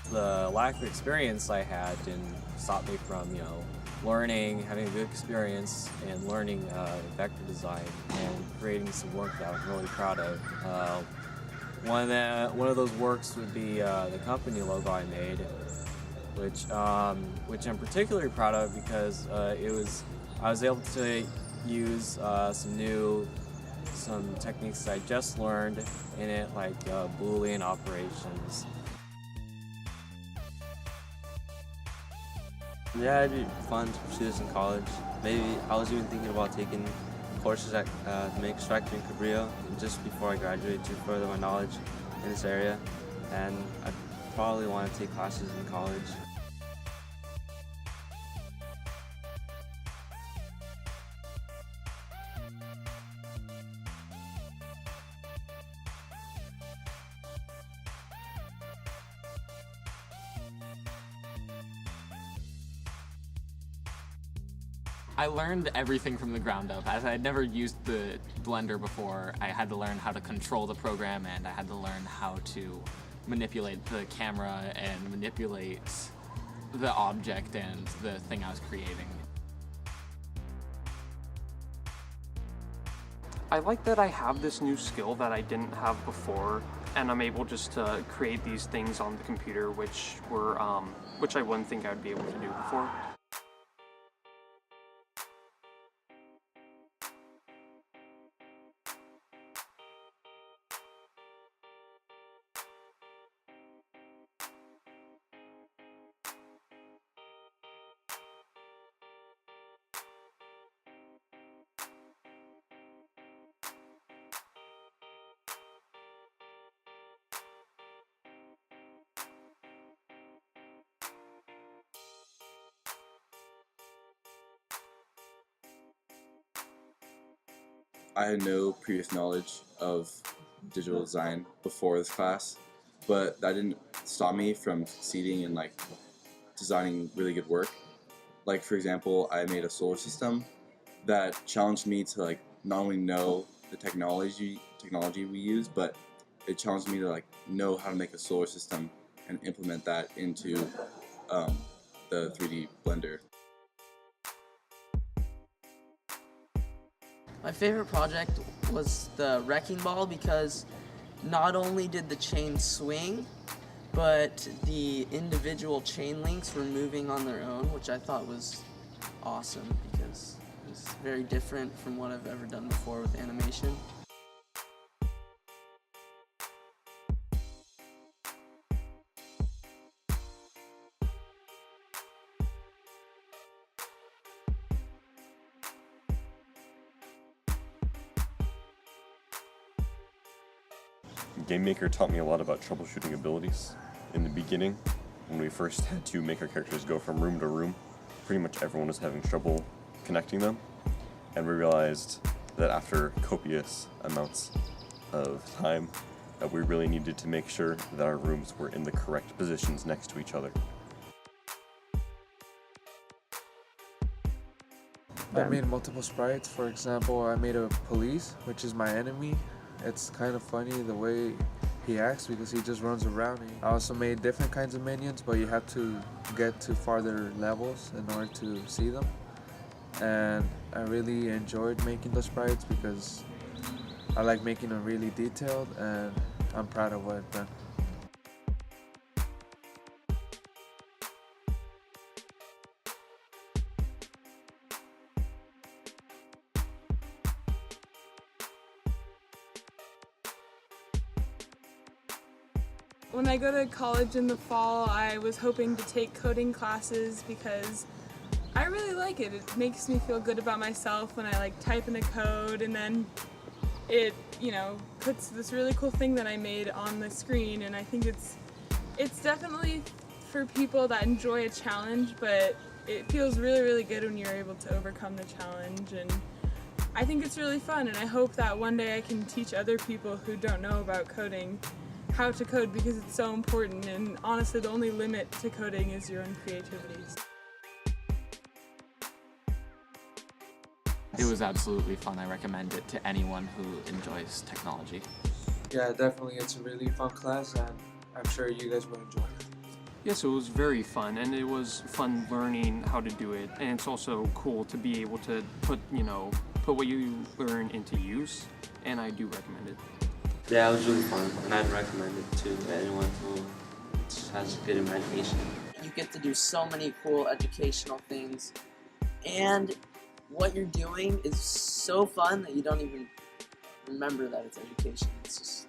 The lack of experience I had didn't stop me from, learning, having a good experience, and learning vector design and creating some work that I'm really proud of. One of those works would be the company logo I made, which I'm particularly proud of because I was able to use some techniques I just learned in it, like Boolean operations. Yeah, it'd be fun to pursue this in college. Maybe I was even thinking about taking courses at make Extractor in Cabrillo just before I graduate to further my knowledge in this area. And I probably want to take classes in college. I learned everything from the ground up. As I had never used the Blender before, I had to learn how to control the program, and I had to learn how to manipulate the camera and manipulate the object and the thing I was creating. I like that I have this new skill that I didn't have before, and I'm able just to create these things on the computer which I wouldn't think I would be able to do before. I had no previous knowledge of digital design before this class, but that didn't stop me from succeeding in designing really good work. Like, for example, I made a solar system that challenged me to not only know the technology we use, but it challenged me to know how to make a solar system and implement that into the 3D Blender. My favorite project was the wrecking ball because not only did the chain swing, but the individual chain links were moving on their own, which I thought was awesome because it was very different from what I've ever done before with animation. Game Maker taught me a lot about troubleshooting abilities. In the beginning, when we first had to make our characters go from room to room, pretty much everyone was having trouble connecting them, and we realized that after copious amounts of time, that we really needed to make sure that our rooms were in the correct positions next to each other. I made multiple sprites. For example, I made a police, which is my enemy. It's kind of funny the way he acts because he just runs around. I also made different kinds of minions, but you have to get to farther levels in order to see them. And I really enjoyed making the sprites because I like making them really detailed, and I'm proud of what I've done. When I go to college in the fall, I was hoping to take coding classes because I really like it. It makes me feel good about myself when I type in a code and then it, puts this really cool thing that I made on the screen, and I think it's definitely for people that enjoy a challenge, but it feels really, really good when you're able to overcome the challenge. And I think it's really fun, and I hope that one day I can teach other people who don't know about coding how to code, because it's so important, and honestly the only limit to coding is your own creativity. It was absolutely fun. I recommend it to anyone who enjoys technology. Yeah, definitely. It's a really fun class, and I'm sure you guys will enjoy it. Yes, it was very fun, and it was fun learning how to do it, and it's also cool to be able to put what you learn into use, and I do recommend it. Yeah, it was really fun, and I'd recommend it to anyone who has a good imagination. You get to do so many cool educational things, and what you're doing is so fun that you don't even remember that it's education. It's just